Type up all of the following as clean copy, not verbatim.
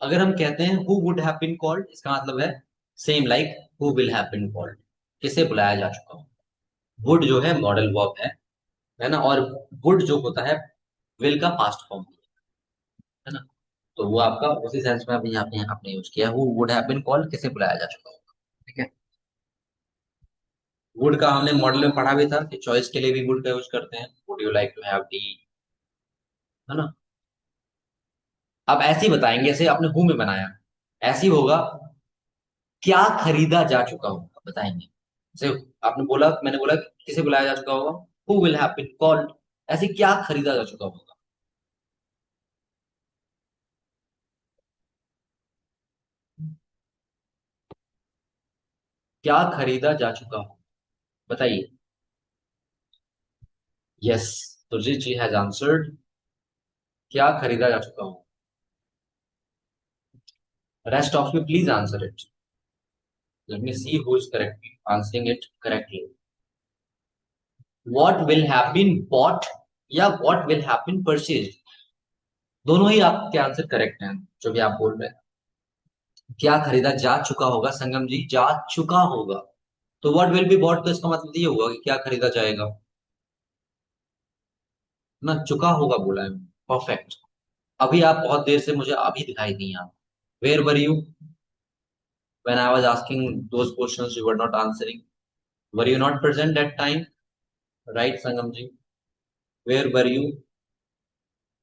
अगर हम कहते हैं who would have been called, इसका मतलब है same like who will have been called, किसे बुलाया जा चुका हो। वुड जो है मॉडल वर्ब है ना, और वुड जो होता है विल का पास्ट फॉर्म है ना। तो वो आपका उसी सेंस में अभी आपने आपने यूज किया, who would have been called, किसे बुलाया जा चुका होगा। ठीक है। वुड का हमने मॉडल में पढ़ा भी था कि चॉइस के लिए भी वुड का यूज करते हैं, would you like to have tea, है ना। अब ऐसे ही बताएंगे, जैसे आपने हु में बनाया, ऐसे ही होगा क्या खरीदा जा चुका होगा, बताएंगे। जैसे आपने बोला, मैंने बोला किसे बुलाया जा चुका होगा, who will have been called, ऐसे क्या खरीदा जा चुका होगा। क्या खरीदा जा चुका हो, बताइए। Yes, Surjeet ji has answered, क्या खरीदा जा चुका हो। Rest of you please answer it. Let me see who is correctly answering it correctly. What will have been bought या what will have been purchased, दोनों ही आपके आंसर करेक्ट हैं जो भी आप बोल रहे हैं। क्या खरीदा जा चुका होगा, संगम जी, जा चुका होगा। तो व्हाट विल बी बॉट, तो इसका मतलब ये होगा कि क्या खरीदा जाएगा ना, चुका होगा बोला है। परफेक्ट। अभी आप बहुत देर से मुझे अभी दिखाई दी आप। Where were you when I was asking those questions, you were not answering, were you not present that time, right Sangam ji, where were you.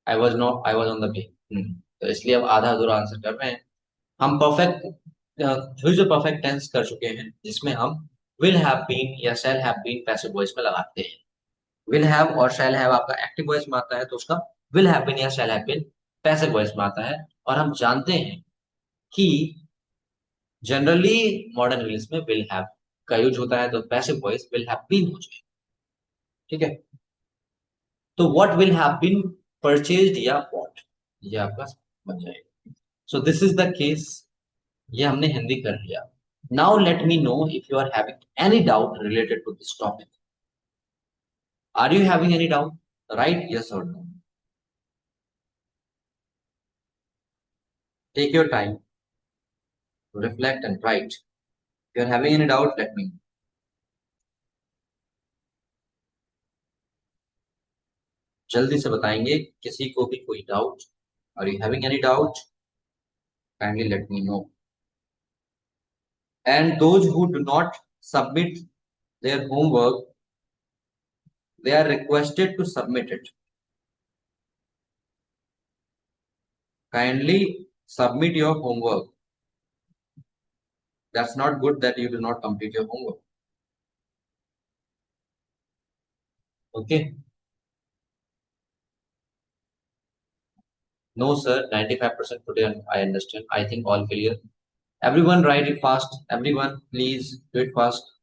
I was not, I was on the way. तो इसलिए अब आधा अधूरा answer कर रहे हैं। हम perfect future perfect tense कर चुके हैं, जिसमें हम विल हैव बीन या shall have been passive voice में लगाते हैं। विल हैव और शैल हैव आपका एक्टिव वॉइस में आता है, तो उसका विल हैव बीन या shall have been passive voice में आता है। और हम जानते हैं कि जनरली मॉडर्न इंग्लिश में विल हैव का यूज होता है, तो passive voice will have been हो जाए। ठीक है। तो what will have been purchased या बॉट, ये आपका बन जाएगा। So this is the case, ये हमने हिंदी कर लिया। Now let me know if you are having any doubt related to this topic. Are you having any doubt, right, yes और no. Take your time, reflect and write. If you're having any doubt, let me know. जल्दी से बताएंगे किसी को भी कोई doubt. Are you having any doubt? Kindly let me know. And those who do not submit their homework, they are requested to submit it. Kindly submit your homework. That's not good that you do not complete your homework. Okay? No, sir. 95% today, I understand. I think all clear. Everyone write it fast. Everyone, please do it fast.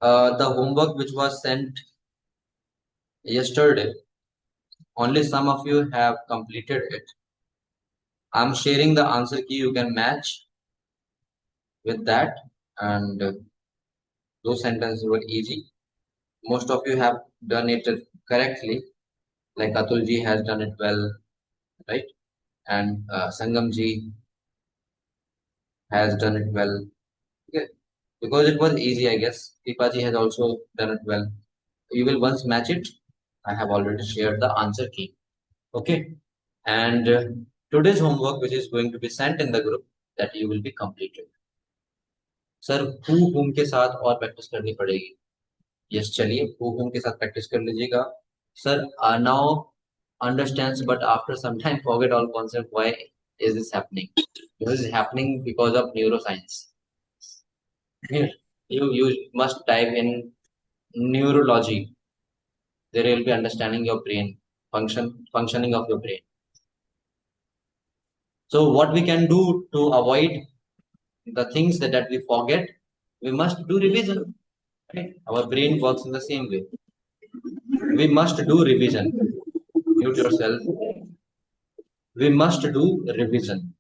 The homework which was sent yesterday, only some of you have completed it. I'm sharing the answer key. You can match with that, and those sentences were easy. Most of you have done it correctly. Like Atul ji has done it well, right? And Sangam ji has done it well. Okay. Because it was easy, I guess. Deepa ji has also done it well. You will once match it. I have already shared the answer key. Okay. And today's homework, which is going to be sent in the group, that you will be completed. Sir who हुम के साथ और practice करनी पड़ेगी। Yes, चलिए who हुम के साथ प्रैक्टिस कर लीजिएगा। Sir now understands but after some time forget all concept, why is this happening? This is happening because of neuroscience. You must dive in neurology, there will be understanding your brain functioning of your brain. So what we can do to avoid the things that we forget, we must do revision, right? Our brain works in the same way. We must do revision. Mute yourself. We must do revision.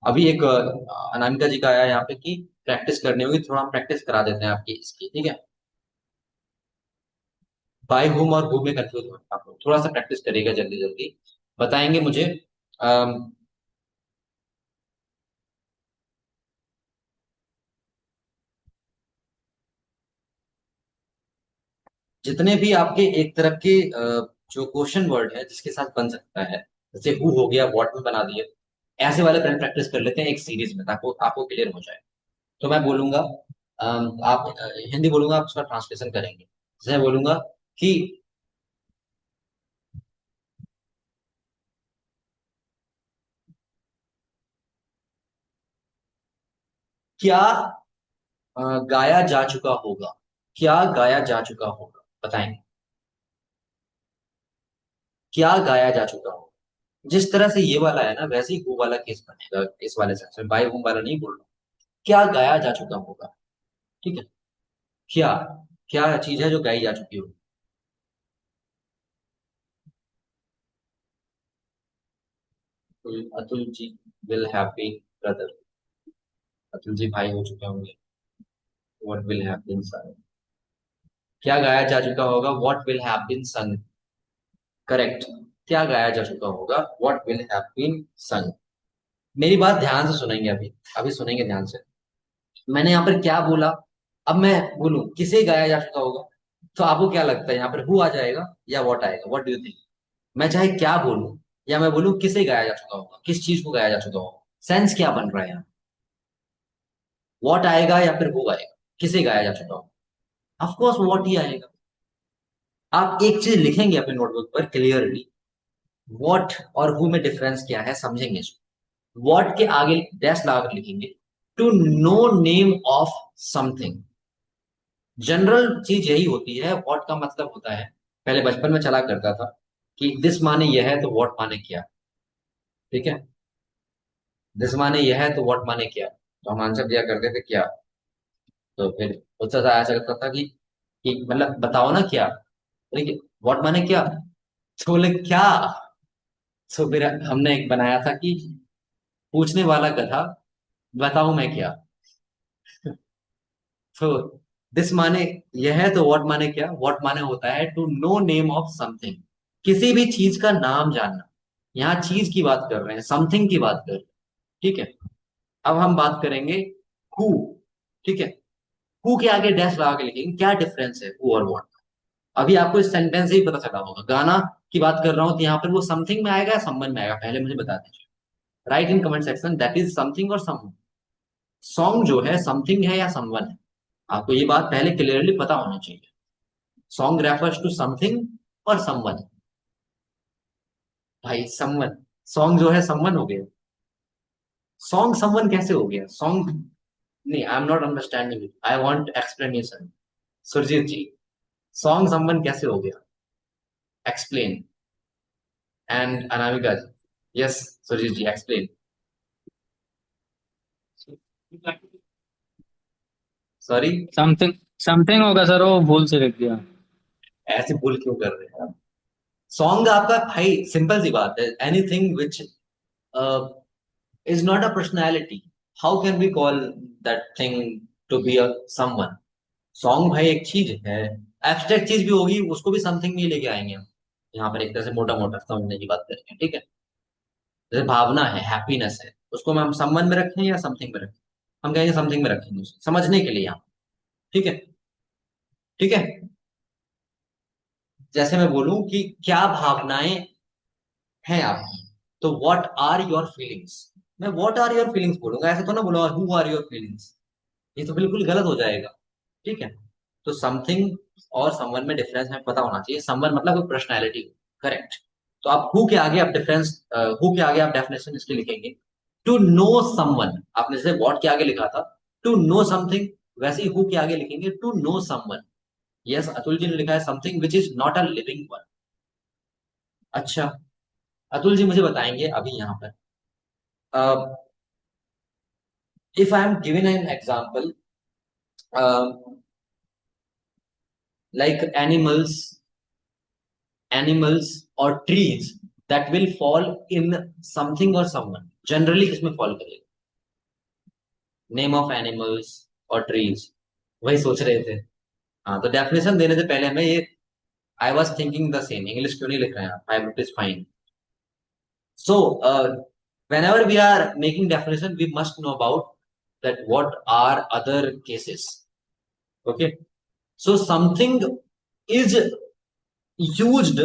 अभी एक अनामिका जी का आया यहाँ पे कि practice करनी होगी, थोड़ा हम प्रैक्टिस करा देते हैं आपकी इसकी, ठीक है। बाय हुम और हु में कंफ्यूज हो आप लोग, थोड़ा सा प्रैक्टिस करिएगा, जल्दी जल्दी बताएंगे मुझे। अम, जितने भी आपके एक तरफ के जो क्वेश्चन वर्ड है जिसके साथ बन सकता है, जैसे हु हो गया, व्हाट में बना दिए, ऐसे वाले प्रैक्टिस कर लेते हैं एक सीरीज में, ताकि आपको क्लियर हो जाए। तो मैं बोलूंगा, आप हिंदी बोलूंगा, आप उसका ट्रांसलेशन करेंगे। जैसे मैं बोलूंगा कि क्या गाया जा चुका होगा, क्या गाया जा चुका होगा, बताएंगे। क्या गाया जा चुका होगा। जिस तरह से ये वाला है ना, वैसे ही वो वाला केस बनेगा इस वाले सेंस में, बाय वो वाला नहीं बोल रहा हूं। क्या गाया जा चुका होगा। ठीक है। क्या, क्या चीज है जो गाई जा चुकी होगी। Atul ji will have been brother, Atul ji भाई हो चुके होंगे। What will have been sung. क्या गाया जा चुका होगा, what will have been sung. Correct. क्या गाया जा चुका होगा, what will have been sung. मेरी बात ध्यान से सुनेंगे अभी, अभी सुनेंगे ध्यान से। मैंने यहाँ पर क्या बोला, अब मैं बोलूं किसे गाया जा चुका होगा, तो आपको क्या लगता है यहाँ पर हु आ जाएगा या व्हाट आएगा, व्हाट डू यू थिंक। मैं चाहे क्या बोलूं, या मैं बोलूं किसे गाया जा चुका होगा, किस चीज को गाया जा चुका होगा, सेंस क्या बन रहा है यहाँ। व्हाट आएगा या फिर हु आएगा, किसे गाया जा चुका होगा। ऑफकोर्स व्हाट ही आएगा। आप एक चीज लिखेंगे अपने नोटबुक पर क्लियरली, व्हाट और हु में डिफरेंस क्या है समझेंगे इसको। व्हाट के आगे डैश लगा कर लिखेंगे, to know name of something. General चीज यही होती है, व्हाट का मतलब होता है, पहले बचपन में चला करता था कि दिस माने यह है तो व्हाट माने क्या। ठीक है। दिस माने यह है तो व्हाट माने क्या, तो हम आंसर दिया करते थे क्या। तो फिर उससे ऐसा लगता था कि मतलब बताओ ना क्या, ठीक व्हाट माने क्या, तो बोले क्या। तो फिर हमने एक बनाया था कि पूछने वाला गधा, बताऊं मैं क्या। तो दिस माने यह है तो व्हाट माने क्या, व्हाट माने होता है to know name of something, किसी भी चीज का नाम जानना। यहाँ चीज की बात कर रहे हैं, समथिंग की बात कर रहे हैं। ठीक है। अब हम बात करेंगे हु। ठीक है। हु के आगे डैश लगा के लिखेंगे, क्या डिफरेंस है हु और व्हाट। अभी आपको इस सेंटेंस से ही पता चला होगा, गाना की बात कर रहा हूं तो यहाँ पर वो समथिंग में आएगा या संबंध में आएगा, पहले मुझे बता दीजिए। Right in comment section that is something और सम। सॉन्ग जो है समथिंग है या समवन है, आपको ये बात पहले क्लियरली पता होनी चाहिए। सॉन्ग रेफर्स टू समथिंग और समवन। भाई समवन, सॉन्ग जो है समवन हो गया, सॉन्ग समवन कैसे हो गया सॉन्ग। नहीं, I am not understanding it, I want explanation. Surjeet ji, song someone कैसे हो गया, explain. And Anamika ji, yes Surjeet ji explain. Sorry. Something, something होगा सर, वो भूल से लिख दिया। ऐसे भूल क्यों कर रहे हैं आप। सॉन्ग आपका भाई सिंपल सी बात है, anything which is not a personality. How can we call that thing to be a someone? Song भाई एक चीज है, एब्स्ट्रैक्ट चीज भी होगी, उसको भी समथिंग में ही लेके आएंगे हम। यहाँ पर एक तरह से मोटा मोटा समझने की बात करेंगे, ठीक है। जैसे भावना है, हैप्पीनेस है, उसको हम समवन में रखें या समथिंग में रखें, हम कहेंगे समथिंग में रखेंगे उसे समझने के लिए यहाँ। ठीक है। ठीक है। जैसे मैं बोलूं कि क्या भावनाएं हैं आपकी, तो व्हाट आर योर फीलिंग्स। मैं व्हाट आर योर फीलिंग्स बोलूंगा, ऐसे तो ना बोलूंगा हु आर योर फीलिंग्स, ये तो बिल्कुल गलत हो जाएगा। ठीक है। तो समथिंग और समवन में डिफरेंस हमें पता होना चाहिए, समवन मतलब कोई पर्सनैलिटी। करेक्ट। तो आप हु के आगे आप डिफरेंस, हु के आगे आप डेफिनेशन इसलिए लिखेंगे, टू नो समवन। आपने जैसे व्हाट के आगे लिखा था टू नो समथिंग, वैसे ही हु के आगे लिखेंगे to know someone. Yes, Atul ji ने लिखा है something which is not a living one. अच्छा, अतुल जी मुझे बताएंगे अभी यहाँ पर, if I am given an example like animals, animals और trees that will fall in something और समवन, जनरली किसमें फॉल करेगा। नेम ऑफ एनिमल्स और ट्रीज, वही सोच रहे थे। हाँ, तो डेफिनेशन देने से पहले हमें ये I was thinking the same, English क्यों नहीं लिख रहे हैं आप, I it is fine. So whenever we are making definition we must know about that what are other cases. Okay, so something is used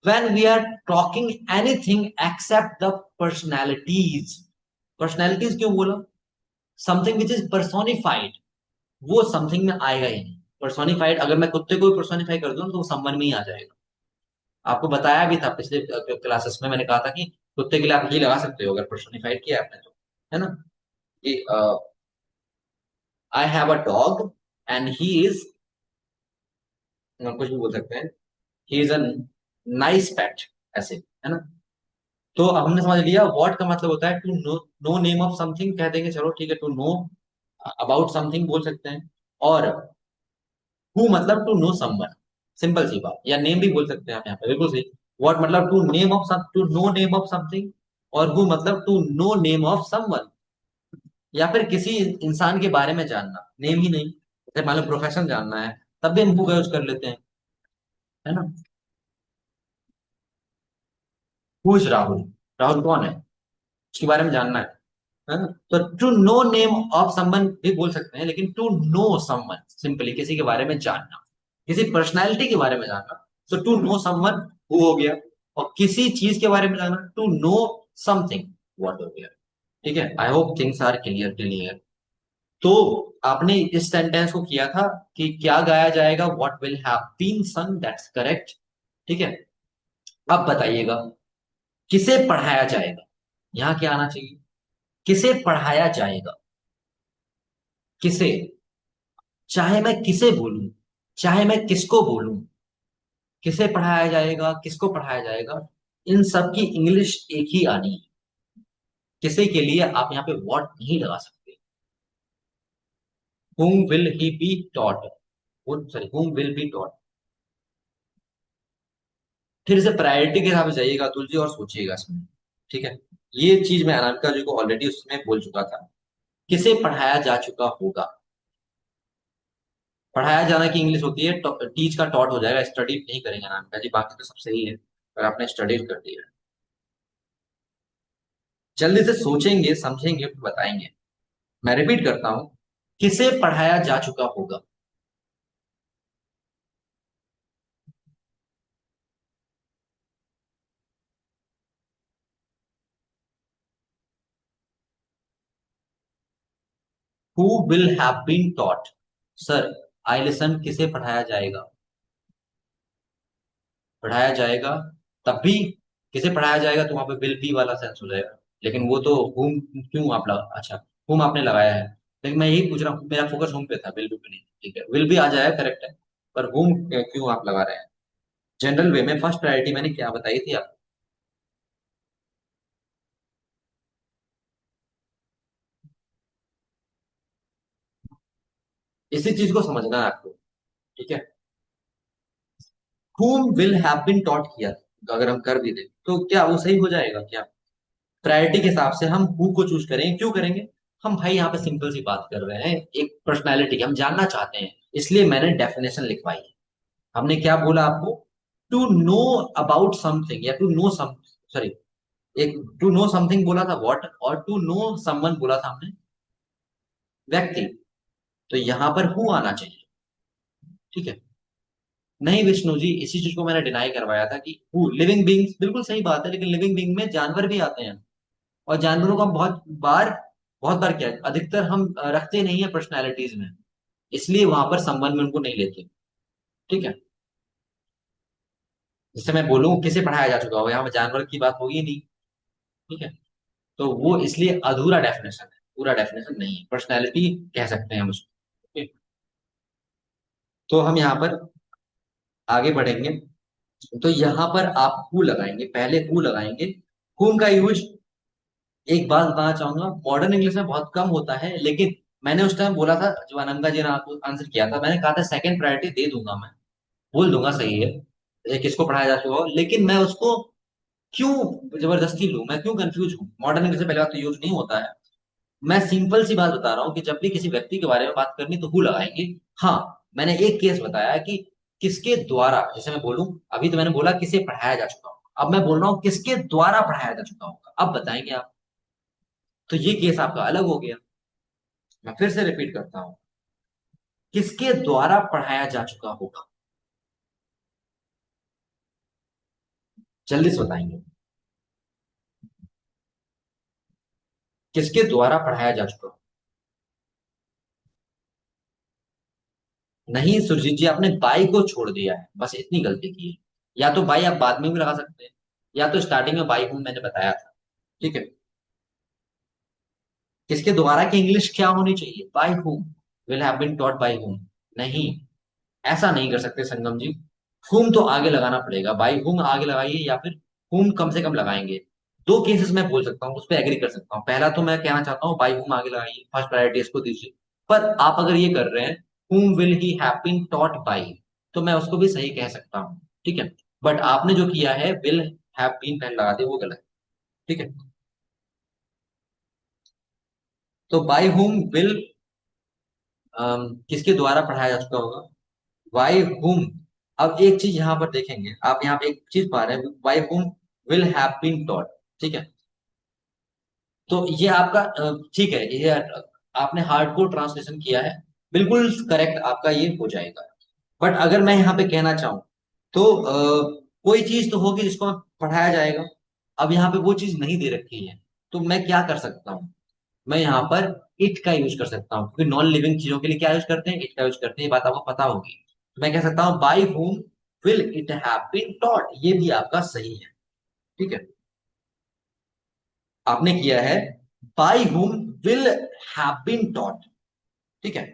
when we are talking anything except the personalities. Personalities क्यों बोला? Something which is personified, वो something में आएगा ही नहीं. Personified, अगर मैं कुत्ते को भी पर्सोनिफाई कर दूं तो वो समवन में ही आ जाएगा. आपको बताया भी था पिछले क्लासेस में, मैंने कहा था कि कुत्ते के लिए आप ही लगा सकते हो अगर पर्सोनिफाइड किया आपने तो, है ना. कि I have a dog and he is, कुछ भी बोल सकते हैं, ही इज अ नाइस पेट, ऐसे, है ना. तो अब हमने समझ लिया व्हाट का मतलब होता है to know. Know name of something कह देंगे, चलो ठीक है, टू नो अबाउट समथिंग बोल सकते हैं. और हु मतलब टू नो समवन, सिंपल सी बात. या नेम भी बोल सकते हैं आप यहाँ पे, बिल्कुल सही. व्हाट मतलब to name of some, to know name of something. और हु मतलब to know name of someone, या फिर किसी इंसान के बारे में जानना, नेम ही नहीं. जैसे मान लो प्रोफेशन जानना है, तब भी हम हु का यूज कर लेते हैं, है ना. हु इज राहुल, राहुल कौन है, उसके बारे में जानना है ना. तो to know name of someone भी बोल सकते हैं, लेकिन टू नो समवन सिंपली किसी के बारे में जानना, किसी पर्सनैलिटी के बारे में जानना. तो टू नो समवन हु हो गया. और किसी चीज के बारे में जानना, टू नो समथिंग व्हाट हो गया. ठीक है, I hope things are clear clear. तो आपने इस सेंटेंस को किया था कि क्या गाया जाएगा, what will have been sung, that's correct. ठीक है. अब बताइएगा किसे पढ़ाया जाएगा, यहाँ क्या आना चाहिए. किसे पढ़ाया जाएगा, किसे. चाहे मैं किसे बोलूं, चाहे मैं किसको बोलूं, किसे पढ़ाया जाएगा, किसको पढ़ाया जाएगा, इन सब की इंग्लिश एक ही आनी है. किसे के लिए आप यहाँ पे व्हाट नहीं लगा सकते. whom will he be taught, sorry whom will be taught. फिर से प्रायोरिटी के हिसाब से जाइएगा अतुल जी और सोचिएगा इसमें. ठीक है. ये चीज मैं अनामिका जी को ऑलरेडी उसमें बोल चुका था. किसे पढ़ाया जा चुका होगा. पढ़ाया जाना की इंग्लिश होती है टीच का टॉट हो जाएगा, स्टडी नहीं करेंगे अनामिका जी, बाकी तो सब सही है, पर आपने स्टडी कर दिया. जल्दी से सोचेंगे समझेंगे फिर बताएंगे. मैं रिपीट करता हूं, किसे पढ़ाया जा चुका होगा. Who will have been taught. Sir I listen किसे पढ़ाया जाएगा. पढ़ाया जाएगा, तब भी किसे पढ़ाया जाएगा तो वहां पे विल बी वाला सेंस हो जाएगा. लेकिन वो तो हुम क्यों आप लगा, अच्छा हुम आपने लगाया है, लेकिन मैं यही पूछ रहा हूँ, मेरा फोकस हुम पे था, विल बी पे नहीं. ठीक है, विल भी आ जाएगा करेक्ट है, पर हुम क्यों आप लगा रहे हैं. जनरल वे में फर्स्ट प्रायोरिटी मैंने क्या बताई थी आपको. इसी चीज को समझना है आपको. ठीक है. whom will have been taught किया, तो अगर हम कर भी दें तो क्या वो सही हो जाएगा क्या. प्रायोरिटी के हिसाब से हम हु को चूज करेंगे, क्यों करेंगे. हम भाई यहाँ पे सिंपल सी बात कर रहे हैं, एक पर्सनैलिटी हम जानना चाहते हैं, इसलिए मैंने डेफिनेशन लिखवाई है. हमने क्या बोला आपको, टू नो अबाउट समथिंग या टू नो सम, सॉरी, एक टू नो समथिंग बोला था व्हाट, और टू नो समवन बोला था हमने, व्यक्ति. तो यहाँ पर हु आना चाहिए. ठीक है. नहीं विष्णु जी, इसी चीज को मैंने डिनाई करवाया था कि हु लिविंग बींग्स, बिल्कुल सही बात है, लेकिन लिविंग बींग में जानवर भी आते हैं. और जानवरों को हम बहुत बार क्या है, अधिकतर हम रखते नहीं है पर्सनैलिटीज में, इसलिए वहां पर संबंध में उनको नहीं लेते. ठीक है. जैसे मैं बोलूं किसे पढ़ाया जा चुका हो, यहाँ पे जानवर की बात होगी नहीं. ठीक है. तो वो इसलिए अधूरा डेफिनेशन है, पूरा डेफिनेशन नहीं है, पर्सनैलिटी कह सकते हैं हम उसको. ठीक? तो हम यहाँ पर आगे बढ़ेंगे. तो यहाँ पर आप हु लगाएंगे, पहले हु लगाएंगे. हुम का यूज, एक बात बताना चाहूंगा, मॉडर्न इंग्लिश में बहुत कम होता है, लेकिन मैंने उस टाइम बोला था, जो अनंगा जी ने आपको आंसर किया था, मैंने कहा था सेकंड प्रायोरिटी दे दूंगा मैं, बोल दूंगा सही है, ये किसको पढ़ाया जा चुका हो, लेकिन मैं उसको क्यों जबरदस्ती लूं, मैं क्यों कंफ्यूज हूँ. मॉडर्न इंग्लिश में पहले बात तो यूज नहीं होता है. मैं सिंपल सी बात बता रहा हूँ कि जब भी किसी व्यक्ति के बारे में बात करनी तो हु लगाएंगे. हाँ, मैंने एक केस बताया कि किसके द्वारा, जैसे मैं बोलूं, अभी तो मैंने बोला किसे पढ़ाया जा चुका होगा, अब मैं बोल रहा हूं किसके द्वारा पढ़ाया जा चुका होगा, अब बताएंगे आप। तो ये केस आपका अलग हो गया। मैं फिर से रिपीट करता हूं, किसके द्वारा पढ़ाया जा चुका होगा, जल्दी से बताएंगे। किसके द्वारा पढ़ाया जा चुका होगा। नहीं सुरजीत जी, आपने बाई को छोड़ दिया है, बस इतनी गलती की है। या तो बाई आप बाद में भी लगा सकते हैं, या तो स्टार्टिंग में बाई हूं मैंने बताया था। ठीक है। किसके द्वारा की इंग्लिश क्या होनी चाहिए, by whom, will have been taught by whom। नहीं, ऐसा नहीं कर सकते संगम जी। whom तो आगे लगाना पड़ेगा, बाय whom आगे लगाइए, या फिर whom कम से कम लगाएंगे। दो केसेस मैं बोल सकता हूँ, उस पर एग्री कर सकता हूँ। पहला तो मैं कहना चाहता हूँ बाय whom आगे लगाइए, फर्स्ट प्रायोरिटी इसको दीजिए। पर आप अगर ये कर रहे हैं whom will he have been taught by, तो मैं उसको भी सही कह सकता हूँ। ठीक है। बट आपने जो किया है will have been पहले लगा दिया, वो गलत है। ठीक है। तो बाय whom will किसके द्वारा पढ़ाया जा चुका होगा, बाय whom। अब एक चीज यहां पर देखेंगे आप, यहाँ पे एक चीज पा रहे हैं, bye whom will have been taught। ठीक है। तो ये आपका ठीक है, ये आपने हार्डकोर ट्रांसलेशन किया है, बिल्कुल करेक्ट आपका ये हो जाएगा। बट अगर मैं यहाँ पे कहना चाहूँ, तो कोई चीज तो होगी जिसको पढ़ाया जाएगा। अब यहाँ पे वो चीज नहीं दे रखी है, तो मैं क्या कर सकता हूँ, मैं यहाँ पर इट का यूज कर सकता हूँ, क्योंकि नॉन लिविंग चीजों के लिए क्या यूज करते हैं, इट का यूज करते हैं, ये बात आपको पता होगी। तो मैं कह सकता हूँ by whom will it have been taught, ये भी आपका सही है। ठीक है। आपने किया है by whom will have been taught. ठीक है।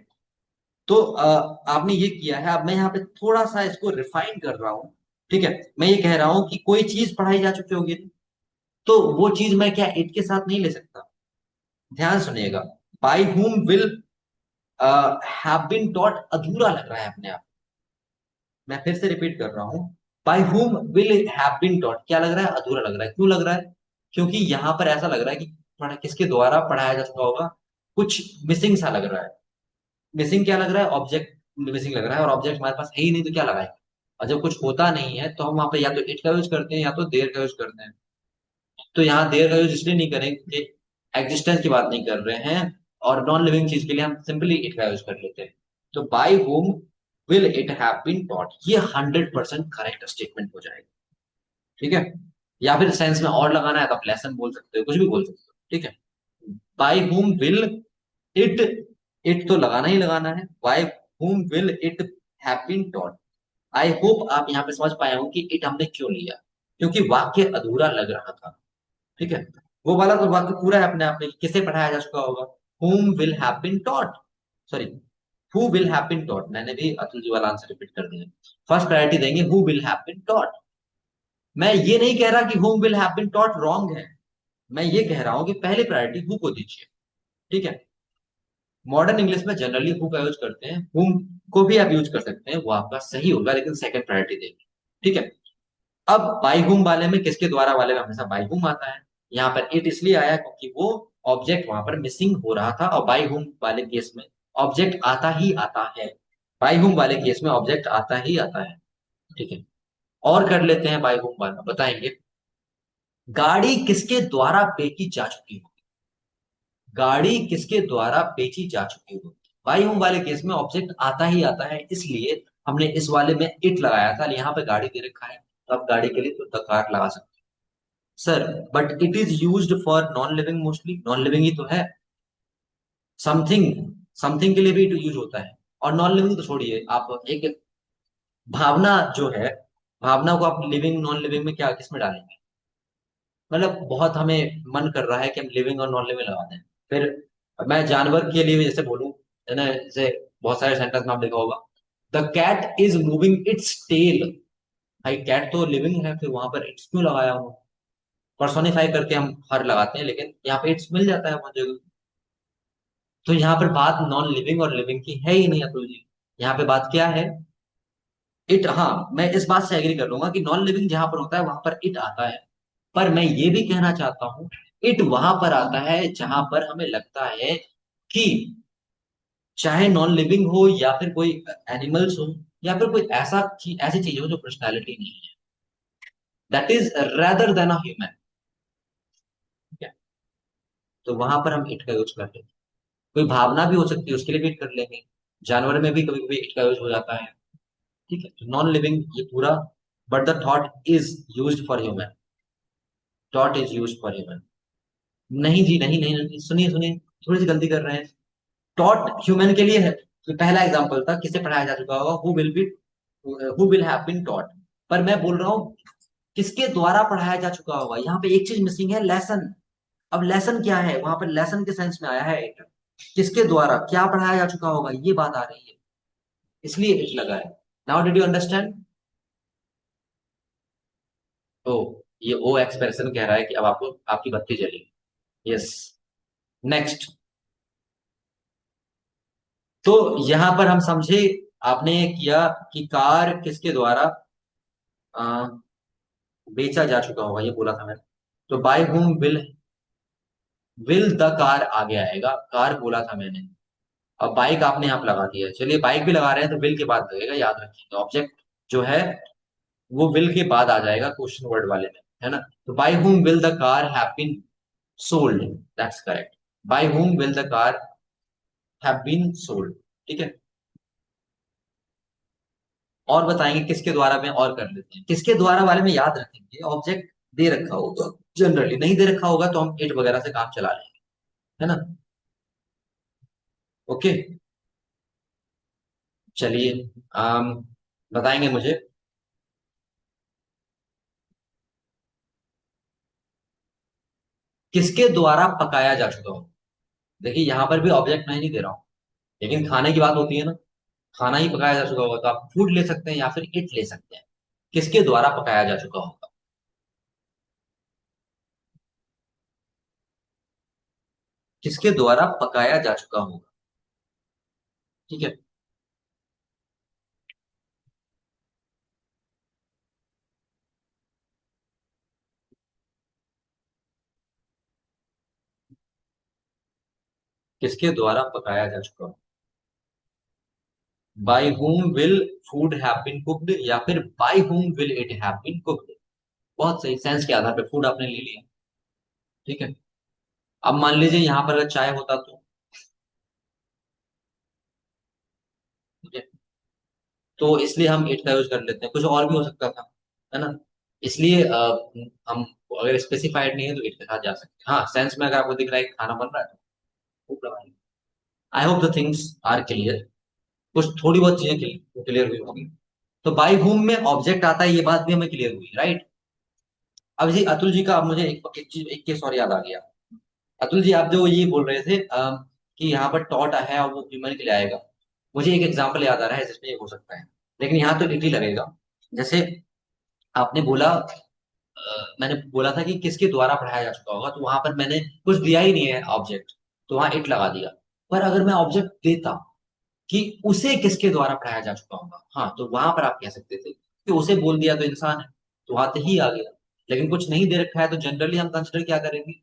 तो आपने ये किया है। अब मैं यहाँ पे थोड़ा सा इसको रिफाइन कर रहा हूँ। ठीक है। मैं ये कह रहा हूँ कि कोई चीज पढ़ाई जा चुकी होगी, तो वो चीज मैं क्या इट के साथ नहीं ले सकता। ध्यान सुनिएगा, by whom will have been taught अधूरा लग रहा है अपने आप। मैं फिर से रिपीट कर रहा हूं, by whom will have been taught क्या लग रहा है, अधूरा लग रहा है। क्यों लग रहा है, क्योंकि यहां पर ऐसा लग रहा है कि किसके द्वारा पढ़ाया जा चुका होगा, कुछ मिसिंग सा लग रहा है। मिसिंग क्या लग रहा है, ऑब्जेक्ट मिसिंग लग रहा है, और ऑब्जेक्ट हमारे पास है ही नहीं, तो क्या लगाए। और जब कुछ होता नहीं है तो हम वहां पे या तो इट का यूज करते हैं या तो देर का यूज करते हैं। तो यहाँ देर का यूज इसलिए नहीं करेंगे क्योंकि एग्जिस्टेंस की बात नहीं कर रहे हैं, और नॉन लिविंग चीज के लिए हम सिंपली इट का यूज कर लेते हैं। तो by whom will it have been taught, ये 100% करेक्ट स्टेटमेंट हो जाएगा। ठीक है। या फिर सेंस में और लगाना है तो आप लेसन बोल सकते हो, कुछ भी बोल सकते हो। ठीक है। By whom will it, it तो लगाना ही लगाना है, by whom will it have been taught. I hope आप यहाँ पे समझ पाए हो कि इट हमने क्यों लिया, क्योंकि वाक्य अधूरा लग रहा था। ठीक है। वो वाला तो वाक्य पूरा है अपने आप में, किसे पढ़ाया जा चुका होगा, whom will have been taught, sorry, who will have been taught। मैंने भी अतुल जी वाला आंसर रिपीट कर दिया। फर्स्ट प्रायोरिटी देंगे who will have been taught। मैं ये नहीं कह रहा कि whom will have been taught wrong है, मैं ये कह रहा हूं कि पहले प्रायोरिटी who को दीजिए। ठीक है। मॉडर्न इंग्लिश में जनरली who का यूज करते हैं, whom को भी आप यूज कर सकते हैं, वो आपका सही होगा, लेकिन सेकंड प्रायोरिटी देंगे। ठीक है। अब बाई हुम वाले में, किसके द्वारा वाले में हमेशा बाई हुम आता है। यहाँ पर इट इसलिए आया क्योंकि वो ऑब्जेक्ट वहां पर मिसिंग हो रहा था, और बाई हुम वाले केस में ऑब्जेक्ट आता ही आता है। बाई हुम वाले केस में ऑब्जेक्ट आता ही आता है। ठीक है। और कर लेते हैं बाई हुम वाला, बताएंगे गाड़ी किसके द्वारा बेची जा चुकी हो, गाड़ी किसके द्वारा बेची जा चुकी हो। बाई होम वाले केस में ऑब्जेक्ट आता ही आता है, इसलिए हमने इस वाले में इट लगाया था। यहाँ पे गाड़ी दे रखा है, तो आप गाड़ी के लिए तो द कार लगा सकते हैं sir. But it is used for non living, mostly non living ही तो है। समथिंग, समथिंग के लिए भी इट यूज होता है। और नॉन लिविंग तो छोड़िए, आप एक भावना जो है, भावना को आप लिविंग नॉन लिविंग में क्या किस में डालेंगे। मतलब बहुत हमें मन कर रहा है कि हम लिविंग और नॉन लिविंग लगा दें। फिर मैं जानवर के लिए भी जैसे बोलूं, है ना, जैसे बहुत सारे सेंटेंस में आप लिखा होगा, the cat is moving its tail. भाई कैट तो लिविंग है, फिर वहां पर इट्स क्यों लगाया हूँ। पर्सोनिफाई करके हम हर लगाते हैं, लेकिन यहाँ पे इट्स मिल जाता है वहां जगह। तो यहाँ पर बात नॉन लिविंग और लिविंग की है ही नहीं अतुल जी। यहाँ पे बात क्या है, इट। हाँ, मैं इस बात से एग्री कर लूंगा कि नॉन लिविंग जहां पर होता है वहां पर इट आता है। पर मैं ये भी कहना चाहता हूं, इट वहां पर आता है जहां पर हमें लगता है कि चाहे नॉन लिविंग हो या फिर कोई एनिमल्स हो, या फिर कोई ऐसी चीज हो जो पर्सनैलिटी नहीं है, that is rather than a human. ठीक है, तो वहां पर हम इट का यूज करते हैं। कोई भावना भी हो सकती है, उसके लिए भी इट कर लेंगे। जानवर में भी कभी कभी इट का यूज हो जाता है। ठीक है, तो नॉन लिविंग ये पूरा, but the thought is use for human. Thought is use for human. नहीं जी, नहीं नहीं नहीं, सुनिए सुनिए, थोड़ी सी गलती कर रहे हैं। टॉट ह्यूमन के लिए है, तो पहला एग्जांपल था किसे पढ़ाया जा चुका होगा, who will have been taught. पर मैं बोल रहा हूँ किसके द्वारा पढ़ाया जा चुका होगा, यहाँ पे एक चीज मिसिंग है, लेसन। अब लेसन क्या है, वहां पर लेसन के सेंस में आया है it। किसके द्वारा क्या पढ़ाया जा चुका होगा, ये बात आ रही है, इसलिए इट लगा है। Now did you understand? O, ये ओ एक्सप्रेशन कह रहा है कि अब आपको आपकी बत्ती जली। यस। नेक्स्ट। तो यहां पर हम समझे, आपने किया कि कार किसके द्वारा बेचा जा चुका होगा, ये बोला था मैंने। तो by whom will the car आगे आएगा, कार बोला था मैंने। अब बाइक आपने यहाँ पे लगा दिया है, चलिए बाइक भी लगा रहे हैं तो विल के बाद लगेगा, याद रखिएगा ऑब्जेक्ट जो है वो विल के बाद आ जाएगा क्वेश्चन वर्ड वाले में, है ना। तो by whom will the car have been sold, that's correct. By whom will the car have been sold. ठीक है, और बताएंगे किसके द्वारा में, और कर लेते हैं किसके द्वारा वाले में, याद रखेंगे ऑब्जेक्ट दे रखा होगा। जनरली नहीं दे रखा होगा तो हम इट वगैरह से काम चला लेंगे, है ना। ओके, चलिए। आम, बताएंगे मुझे किसके द्वारा पकाया जा चुका हो। देखिए यहां पर भी ऑब्जेक्ट मैं नहीं दे रहा हूं, लेकिन खाने की बात होती है ना, खाना ही पकाया जा चुका होगा तो आप फूड ले सकते हैं या फिर इट ले सकते हैं। किसके द्वारा पकाया जा चुका होगा, किसके द्वारा पकाया जा चुका होगा। ठीक है, किसके द्वारा पकाया जा चुका होगा। By whom will food have been cooked, या फिर by whom will it have been cooked. बहुत सही, सेंस के आधार पे फूड आपने ले लिया। ठीक है, अब मान लीजिए यहां पर अगर चाय होता तो। ठीक है, तो इसलिए हम इट का यूज कर लेते हैं, कुछ और भी हो सकता था, है ना। इसलिए हम अगर स्पेसिफाइड नहीं है तो इट के साथ जा सकते हैं। हाँ, सेंस में अगर आपको दिख रहा है कि खाना बन रहा है तो I hope the things are clear. कुछ थोड़ी बहुत चीजें क्लियर हुई होंगी। तो बाई हुम में ऑब्जेक्ट आता है, ये बात भी हमें क्लियर हुई, राइट। अब जी अतुल जी का, अब मुझे एक चीज, एक केस और याद आ गया। अतुल जी आप जो ये बोल रहे थे कि यहाँ पर टॉट है और वो ह्यूमन के लिए आएगा, मुझे एक एग्जांपल याद आ रहा है जिसमें ये हो सकता है, लेकिन यहाँ तो इट ही लगेगा। जैसे आपने बोला, मैंने बोला था कि किसके द्वारा पढ़ाया जा चुका होगा, तो वहां पर मैंने कुछ दिया ही नहीं है ऑब्जेक्ट, तो वहां इट लगा दिया। पर अगर मैं ऑब्जेक्ट देता कि उसे किसके द्वारा पढ़ाया जा चुका होगा, हाँ, तो वहां पर आप कह सकते थे कि उसे बोल दिया तो इंसान है, तो वहां तो ही आ गया। लेकिन कुछ नहीं दे रखा है तो जनरली हम कंसिडर क्या करेंगे,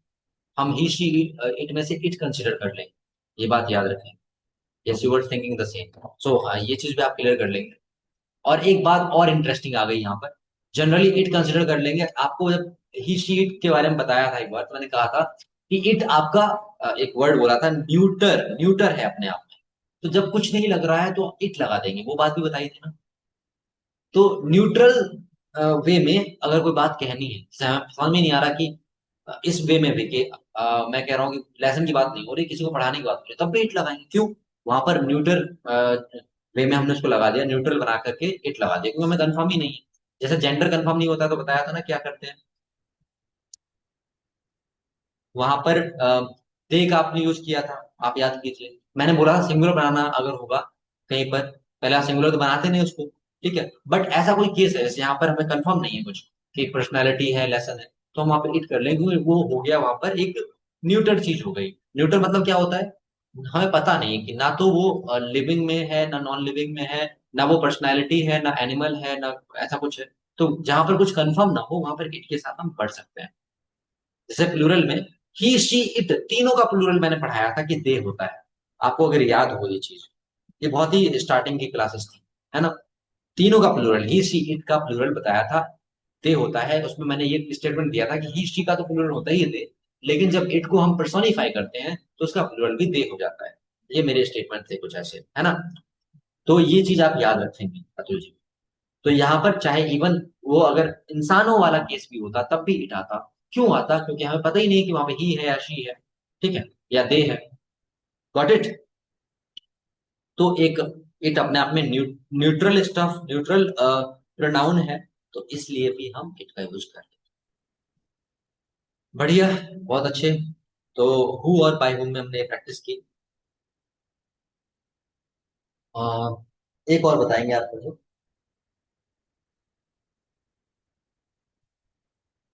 हम ही शी इट में से इट कंसिडर कर लेंगे। ये बात याद रखें। Yes, you were thinking the same. So ये चीज भी आप क्लियर कर लेंगे। और एक बात और इंटरेस्टिंग आ गई यहाँ पर, जनरली इट कंसिडर कर लेंगे। आपको जब ही शी इट के बारे में बताया था एक बार, तो मैंने कहा था कि इट आपका एक वर्ड बोला था, न्यूटर, न्यूटर है अपने आप में। तो जब कुछ नहीं लग रहा है तो इट लगा देंगे, वो बात भी बताई थी ना। तो न्यूट्रल वे में अगर कोई बात कहनी है, समझ में नहीं आ रहा कि इस वे में भी कि मैं कह रहा हूँ कि लेसन की बात नहीं हो रही, किसी को पढ़ाने की बात हो रही है, तब भी इट लगाएंगे। क्यों? वहां पर न्यूट्रल वे में हमने उसको लगा दिया, न्यूट्रल बना करके इट लगा दिया, क्योंकि हमें कंफर्म ही नहीं है। जैसे जेंडर कंफर्म नहीं होता तो बताया था ना क्या करते हैं, वहां पर दे का आपने यूज किया था, आप याद कीजिए। मैंने बोला था सिंगुलर बनाना अगर होगा कहीं पर, पहले आप सिंगुलर तो बनाते नहीं उसको। ठीक है, बट ऐसा कोई केस है जैसे यहाँ पर हमें कंफर्म नहीं है कुछ कि पर्सनैलिटी है, लेसन है, तो हम वहां पर इट कर लेंगे, क्योंकि वो हो गया वहां पर एक न्यूट्रल चीज हो गई। न्यूट्रल मतलब क्या होता है, हमें पता नहीं है कि ना तो वो लिविंग में है ना नॉन लिविंग में है, ना वो पर्सनैलिटी है ना एनिमल है ना ऐसा कुछ है। तो जहां पर कुछ कंफर्म ना हो वहां पर इट के साथ हम पढ़ सकते हैं। जैसे प्लूरल में ही शी इट, तीनों का प्लूरल मैंने पढ़ाया था कि दे होता है, आपको अगर याद हो ये चीज, ये बहुत ही स्टार्टिंग की क्लासेस थी, है ना। तीनों का प्लूरल, ही शी इट का प्लूरल बताया था, दे होता है, उसमें मैंने ये स्टेटमेंट दिया था कि ही शी का तो प्लूरल होता ही है दे, लेकिन जब इट को हम पर्सोनिफाई करते हैं तो उसका प्लूरल भी दे हो जाता है। ये मेरे स्टेटमेंट थे कुछ ऐसे, है ना। तो ये चीज आप याद रखेंगे अतुल जी। तो यहाँ पर चाहे इवन वो अगर इंसानों वाला केस भी होता तब भी इट आता। क्यों आता? क्योंकि हमें पता ही नहीं कि वहां पे ही है या शी है, ठीक है, या दे है। Got it. तो एक इट अपने आप में न्यूट्रल स्टफ, न्यूट्रल प्रोनाउन है, तो इसलिए भी हम इट का यूज करते हैं। बढ़िया, बहुत अच्छे। तो हु और बाय हुम में हमने प्रैक्टिस की। अ, एक और बताएंगे आप मुझे।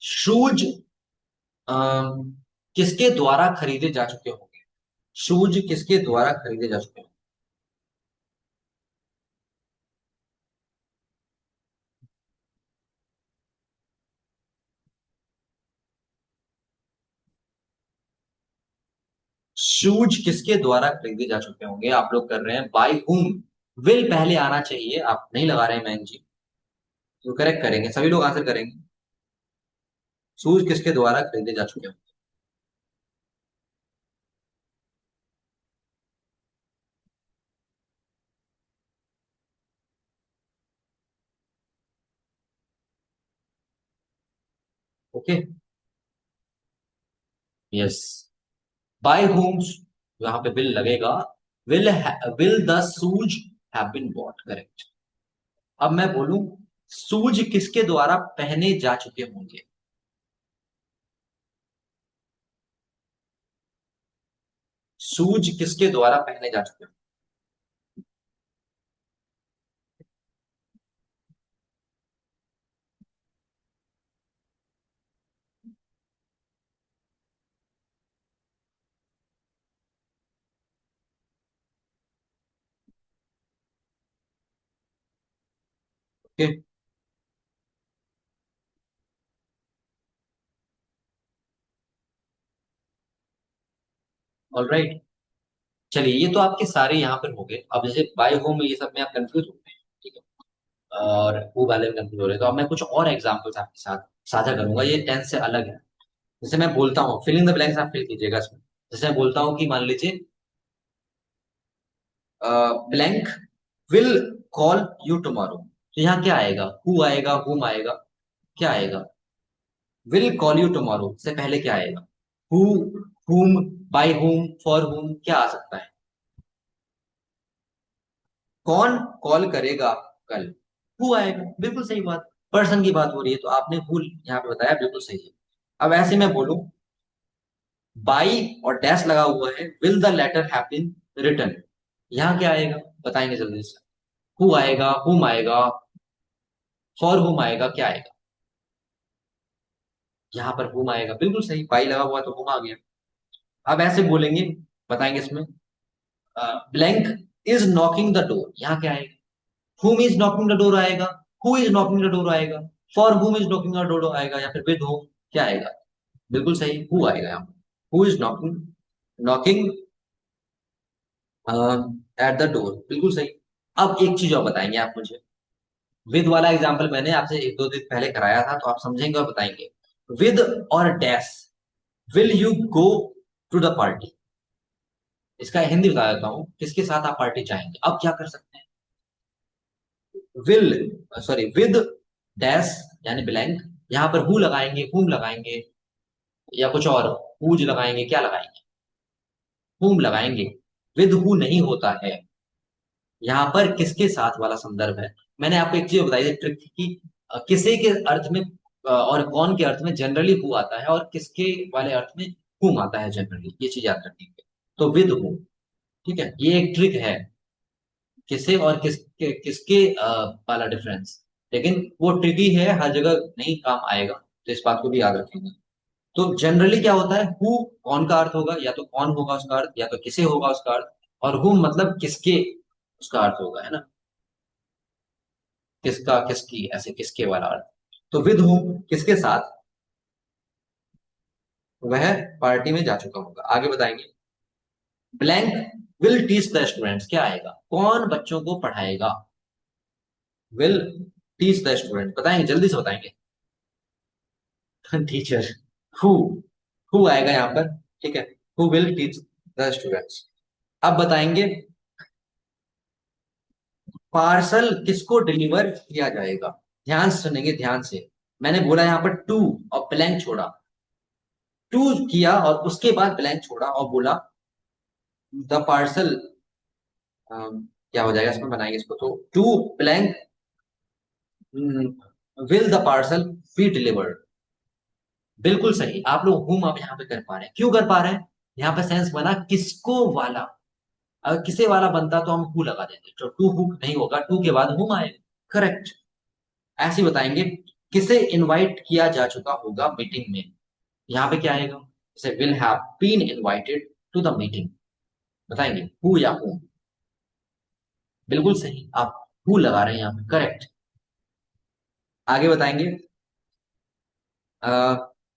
शूज किसके द्वारा खरीदे जा चुके होंगे? शूज किसके द्वारा खरीदे जा चुके होंगे? शूज किसके द्वारा खरीदे जा चुके होंगे? आप लोग कर रहे हैं बाय हुम। विल पहले आना चाहिए, आप नहीं लगा रहे हैं मैन जी। तो करेक्ट करेंगे, सभी लोग आंसर करेंगे। शूज किसके द्वारा खरीदे जा चुके होंगे? ओके। यस। बाय whom, यहाँ पे विल लगेगा। Will will the shoes have been bought, correct. अब मैं बोलूं शूज किसके द्वारा पहने जा चुके होंगे? शूज किसके द्वारा पहने जा चुके होंगे? ऑलराइट। चलिए, ये तो आपके सारे यहाँ पर हो गए। अब जैसे बाय होम ये सब में आप कंफ्यूज हो गए, ठीक है, और वो वाले में कंफ्यूज हो रहे हैं, तो अब मैं कुछ और एग्जांपल्स आपके साथ साझा करूंगा, ये टेंस से अलग है। जैसे मैं बोलता हूँ, फिल इन द ब्लैंक्स आप फिल कीजिएगा इसमें। जैसे मैं बोलता हूँ कि मान लीजिए blank will call you tomorrow, तो यहाँ क्या आएगा? हु आएगा, हुम आएगा, क्या आएगा? विल कॉल यू टुमारो से पहले क्या आएगा? हु, हुम, बाय हुम, फॉर हुम, क्या आ सकता है? कौन कॉल करेगा कल? हु आएगा, बिल्कुल सही बात। पर्सन की बात हो रही है तो आपने हु यहाँ पे बताया, बिल्कुल सही है। अब ऐसे मैं बोलूं बाई और डैश लगा हुआ है, will the letter have been written, यहाँ क्या आएगा? बताएंगे जल्दी से। हु आएगा, हुम आएगा, फॉर हुम आएगा, क्या आएगा? यहाँ पर हुम आएगा, बिल्कुल सही, बाई लगा हुआ तो हुम आ गया। अब ऐसे बोलेंगे, बताएंगे इसमें blank is knocking the door, यहाँ क्या आएगा? whom is knocking the door आएगा, who is knocking the door आएगा, for whom is knocking the door आएगा, या फिर विद whom, क्या आएगा? बिल्कुल सही, हु आएगा यहाँ। Who is knocking, knocking at the door, बिल्कुल सही। अब एक चीज और बताएंगे आप मुझे। विद वाला एग्जांपल मैंने आपसे एक दो दिन पहले कराया था, तो आप समझेंगे और बताएंगे। विद और dash, will you go to the party, इसका हिंदी बता देता हूँ, किसके साथ आप पार्टी चाहेंगे? अब क्या कर सकते हैं? विल, सॉरी, विद डैश यानी ब्लैंक, यहाँ पर हु लगाएंगे, हुम लगाएंगे, या कुछ और, हुज लगाएंगे, क्या लगाएंगे? हुम लगाएंगे। विद हु नहीं होता है, यहाँ पर किसके साथ वाला संदर्भ है। मैंने आपको एक चीज बताई थी ट्रिक की, किसे के अर्थ में और कौन के अर्थ में जनरली हु आता है, और किसके वाले अर्थ में हुम आता है जनरली, ये चीज याद रखनी है। तो विद हु, ठीक है, ये एक ट्रिक है, किसे और किसके वाला डिफरेंस। लेकिन वो ट्रिकी है, हर जगह नहीं काम आएगा, तो इस बात को भी याद रखेंगे। तो जनरली क्या होता है, हु कौन का अर्थ होगा, या तो कौन होगा उसका अर्थ, या तो किसे होगा उसका अर्थ, और हुम मतलब किसके उसका अर्थ होगा, है ना। किसका, किसकी, ऐसे किसके वाला अर्थ। तो विद हुम किसके साथ वह पार्टी में जा चुका होगा। आगे बताएंगे। Blank will teach the students, क्या आएगा? कौन बच्चों को पढ़ाएगा? विल टीच द स्टूडेंट, बताएंगे, जल्दी से बताएंगे। टीचर। हु, हु आएगा यहाँ पर, ठीक है। Who will teach the students. अब बताएंगे पार्सल किसको डिलीवर किया जाएगा। ध्यान से सुनेंगे, ध्यान से। मैंने बोला यहाँ पर टू और ब्लैंक छोड़ा, टू किया और उसके बाद ब्लैंक छोड़ा और बोला द पार्सल, क्या हो जाएगा इसमें, बनाएंगे इसको तो to blank will the parcel be delivered. बिल्कुल सही, आप लोग हुम आप यहाँ पे कर पा रहे हैं, क्यों कर पा रहे हैं? यहाँ पे सेंस बना किसको वाला। अगर किसे वाला बनता तो हम हु लगा देते, तो टू हु नहीं होगा, टू के बाद हुम आएगा। करेक्ट। ऐसे ही बताएंगे किसे इनवाइट किया जा चुका होगा मीटिंग में। यहाँ पे क्या आएगा, जैसे will have been invited to the meeting, बताएंगे हु या हु। बिल्कुल सही, आप हु लगा रहे हैं यहाँ पे, करेक्ट। आगे बताएंगे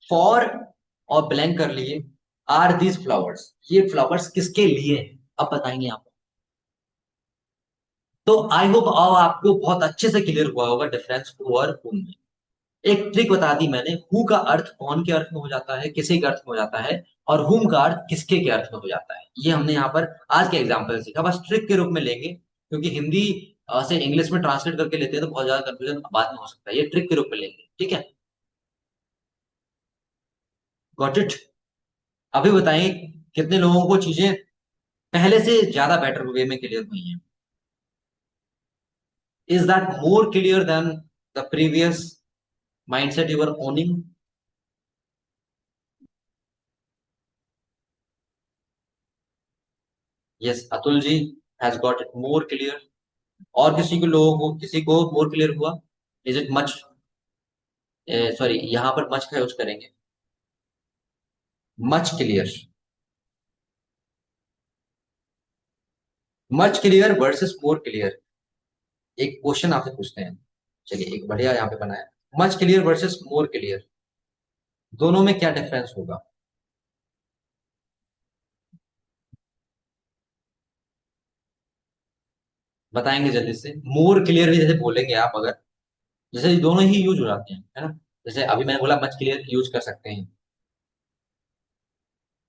फॉर और ब्लैंक कर लिए, आर दीज फ्लावर्स, ये फ्लावर्स किसके लिए हैं? अब बताएंगे आप। तो आई होप अब आपको बहुत अच्छे से क्लियर हुआ होगा डिफरेंस हु और हुम में। एक ट्रिक बता दी मैंने, हु का अर्थ कौन के अर्थ में हो जाता है, किसी के अर्थ में हो जाता है, और हुम का अर्थ किसके के अर्थ में हो जाता है। ये हमने यहाँ पर आज के एग्जाम्पल से सीखा, बस ट्रिक के रूप में लेंगे, क्योंकि हिंदी से इंग्लिश में ट्रांसलेट करके लेते हैं तो बहुत ज्यादा कंफ्यूजन बाद में हो सकता है, ये ट्रिक के रूप में लेंगे, ठीक है। Got it. अभी बताएं कितने लोगों को चीजें पहले से ज्यादा बेटर वे में क्लियर हुई हैं। Is that more clear than the previous mindset you are owning? Yes, Atul ji has got it more clear. और किसी को, लोगों को, किसी को मोर क्लियर हुआ? इज इट मच, सॉरी यहाँ पर मच का यूज करेंगे, much clear. Much clear versus more clear, एक क्वेश्चन आपसे पूछते हैं। चलिए एक बढ़िया यहाँ पे बनाया, much clear versus more clear, दोनों में क्या डिफरेंस होगा? बताएंगे जल्दी से। मोर क्लियर भी जैसे बोलेंगे आप, अगर जैसे ये दोनों ही यूज हो जाते हैं, है ना। जैसे अभी मैंने बोला मच क्लियर यूज कर सकते हैं,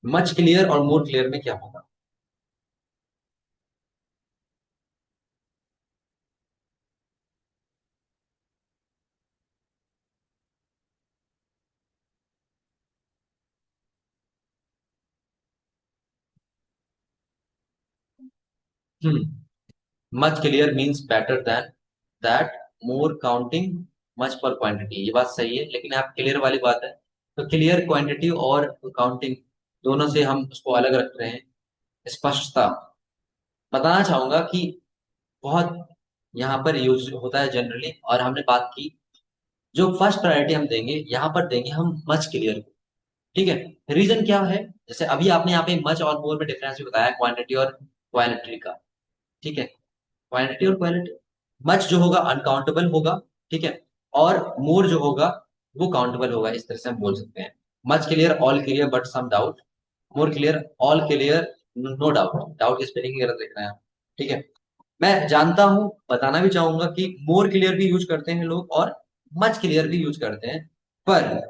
मच क्लियर और मोर क्लियर में क्या होगा? Much clear means better than that, more counting much पर क्वांटिटी, ये बात सही है, लेकिन आप क्लियर वाली बात है, तो क्लियर क्वांटिटी और काउंटिंग दोनों से हम उसको अलग रख रहे हैं। स्पष्टता, बताना चाहूंगा कि बहुत यहाँ पर यूज होता है जनरली, और हमने बात की जो फर्स्ट प्रायोरिटी हम देंगे यहाँ पर देंगे हम मच क्लियर को, ठीक है। रीजन क्या है, जैसे अभी आपने यहाँ पे मच और मोर में डिफरेंस भी बताया, क्वांटिटी और क्वालिटी का, ठीक है। क्वांटिटी और क्वालिटी, मच जो होगा अनकाउंटेबल होगा, ठीक है, और मोर जो होगा वो काउंटेबल होगा, इस तरह से हम बोल सकते हैं। Much clear all clear but some doubt, more clear all clear no doubt, doubt की स्पेलिंग गलत लिख रहे हैं आप, ठीक है। मैं जानता हूं, बताना भी चाहूंगा कि मोर क्लियर भी यूज करते हैं लोग और मच क्लियर भी यूज करते हैं, पर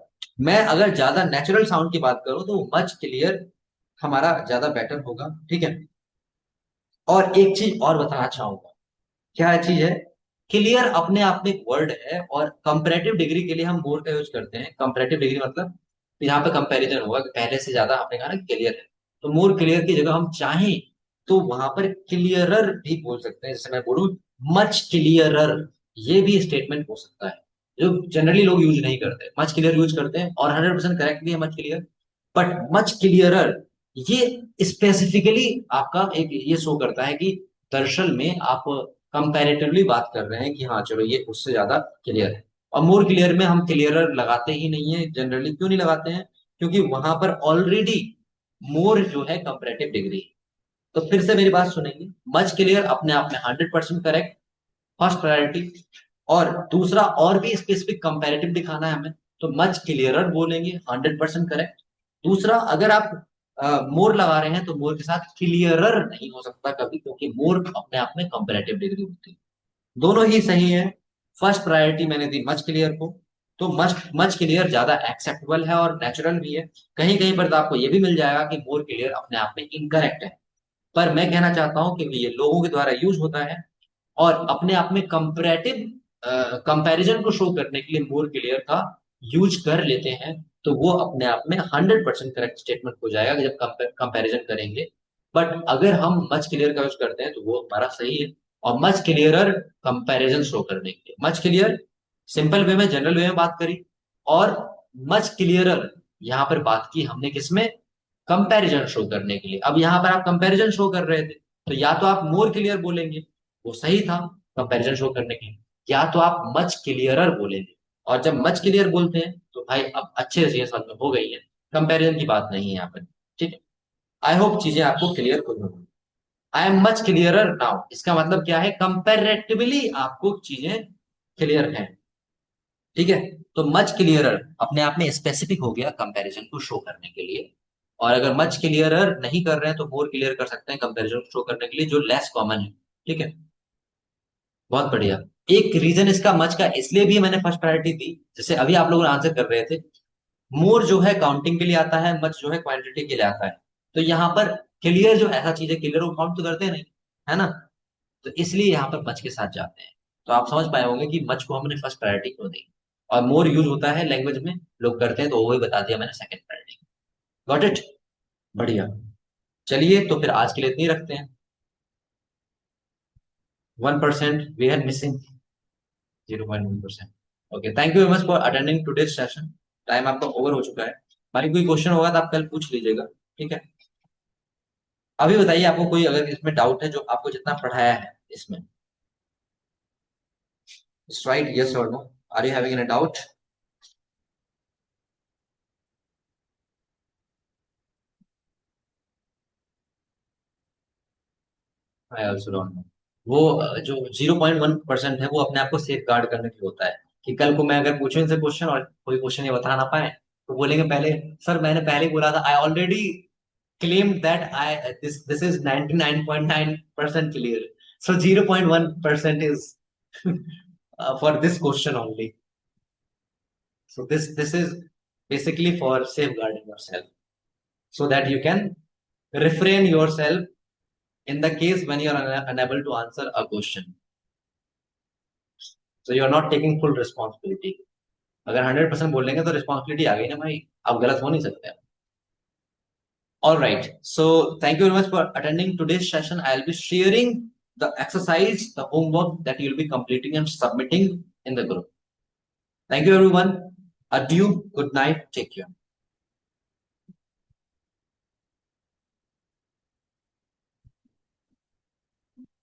मैं अगर ज्यादा नेचुरल साउंड की बात करूं तो मच क्लियर हमारा ज्यादा बेटर होगा, ठीक है। और एक चीज और बताना चाहूंगा, क्या चीज है, क्लियर अपने आप में एक वर्ड है, और कंपैरेटिव डिग्री के लिए हम मोर का यूज करते हैं। कंपैरेटिव डिग्री मतलब यहाँ पे कंपैरिजन होगा कि पहले से ज्यादा, आपने कहा ना क्लियर है, तो मोर क्लियर की जगह हम चाहें तो वहां पर क्लियरर भी बोल सकते हैं, जैसे मैं बोलूं मच क्लियरर, ये भी स्टेटमेंट हो सकता है, जो जनरली लोग यूज नहीं करते, मच क्लियर यूज करते हैं और 100% करेक्ट भी है much clear, but much clearer ये स्पेसिफिकली आपका एक ये शो करता है कि दरअसल में आप कंपैरेटिवली बात कर रहे हैं कि हाँ चलो ये उससे ज्यादा क्लियर है। और मोर क्लियर में हम क्लियरर लगाते ही नहीं है जनरली, क्यों नहीं लगाते हैं? क्योंकि वहां पर ऑलरेडी मोर जो है कंपैरेटिव डिग्री। तो फिर से मेरी बात सुनेंगे, मच क्लियर अपने आप में 100% करेक्ट, फर्स्ट प्रायोरिटी, और दूसरा और भी स्पेसिफिक कंपैरेटिव दिखाना है हमें, तो मच क्लियरर बोलेंगे, 100% करेक्ट। दूसरा, अगर आप मोर लगा रहे हैं तो मोर के साथ क्लियरर नहीं हो सकता कभी, क्योंकि मोर अपने आप में कंपैरेटिव डिग्री होती है। दोनों ही सही है, फर्स्ट प्रायोरिटी मैंने दी मच क्लियर को। तो मच मच क्लियर ज्यादा एक्सेप्टेबल है और नेचुरल भी है। कहीं कहीं पर तो आपको ये भी मिल जाएगा कि मोर क्लियर अपने आप में इनकरेक्ट है। पर मैं कहना चाहता हूं कि ये लोगों के द्वारा यूज होता है, और अपने आप में कंपैरेटिव कंपैरिजन को शो करने के लिए मोर क्लियर का यूज कर लेते हैं। तो वो अपने आप में 100% करेक्ट स्टेटमेंट हो जाएगा जब कंपैरिजन करेंगे। बट अगर हम मच क्लियर का यूज करते हैं तो वो हमारा सही है। और मच क्लियरर कंपैरिजन शो करने के लिए, मच क्लियर सिंपल वे में, जनरल वे में बात करी, और मच क्लियरर यहाँ पर बात की हमने किसमें, कंपैरिजन शो करने के लिए। अब यहाँ पर आप कंपैरिजन शो कर रहे थे, तो या तो आप मोर क्लियर बोलेंगे, वो सही था कंपैरिजन शो करने के लिए, या तो आप मच क्लियरर बोलेंगे। और जब मच क्लियर बोलते हैं तो भाई अब अच्छे से समझ में हो गई है, कंपैरिजन की बात नहीं है यहाँ पर। ठीक है, आई होप चीजें आपको क्लियर हो गई। I am much clearer now, इसका मतलब क्या है, कंपैरेटिवली आपको चीजें क्लियर हैं। ठीक है, तो मच क्लियरर अपने आप में स्पेसिफिक हो गया कंपैरिजन को शो करने के लिए। और अगर मच क्लियरर नहीं कर रहे हैं तो मोर क्लियर कर सकते हैं कंपैरिजन को शो करने के लिए, जो लेस कॉमन है। ठीक है, बहुत बढ़िया। एक रीजन इसका मच का इसलिए भी मैंने फर्स्ट प्रायोरिटी दी, जैसे अभी आप लोग आंसर कर रहे थे, मोर जो है काउंटिंग के लिए आता है, मच जो है क्वांटिटी के लिए आता है। तो यहाँ पर क्लियर जो ऐसा चीज है, क्लियर वो काउंट तो करते नहीं, है ना। तो इसलिए यहाँ पर मच के साथ जाते हैं। तो आप समझ पाए होंगे कि मच को हमने फर्स्ट प्रायोरिटी क्यों दी। और मोर यूज होता है लैंग्वेज में, लोग करते हैं, तो वही बता दिया मैंने सेकंड प्रायोरिटी। गॉट इट, बढ़िया। चलिए तो फिर आज के लिए इतनी रखते हैं। 1% we are missing, 0.1%। Okay, thank you very much for attending today session. Time आपका ओवर हो चुका है। बाकी कोई क्वेश्चन होगा तो आप कल पूछ लीजिएगा। ठीक है, अभी बताइए आपको कोई अगर इसमें डाउट है जो आपको जितना पढ़ाया है इसमें। राइट, यस और no, are you having any doubt? I also don't know. वो जो 0.1% है वो अपने आप को सेफ गार्ड करने के लिए होता है, कि कल को मैं अगर पूछूं इनसे क्वेश्चन और कोई क्वेश्चन ये बता ना पाए, तो बोलेंगे पहले, सर मैंने पहले ही बोला था, I already claimed that this is 99.9% clear. So 0.1% is for this question only. So this is basically for safeguarding yourself, so that you can refrain yourself in the case when you are unable to answer a question. So you are not taking full responsibility. अगर 100% बोलेंगे तो responsibility आ गई ना भाई, आप गलत हो नहीं सकते। All right. So thank you very much for attending today's session. I'll be sharing the exercise, the homework that you'll be completing and submitting in the group. Thank you, everyone. Adieu. Good night. Take care.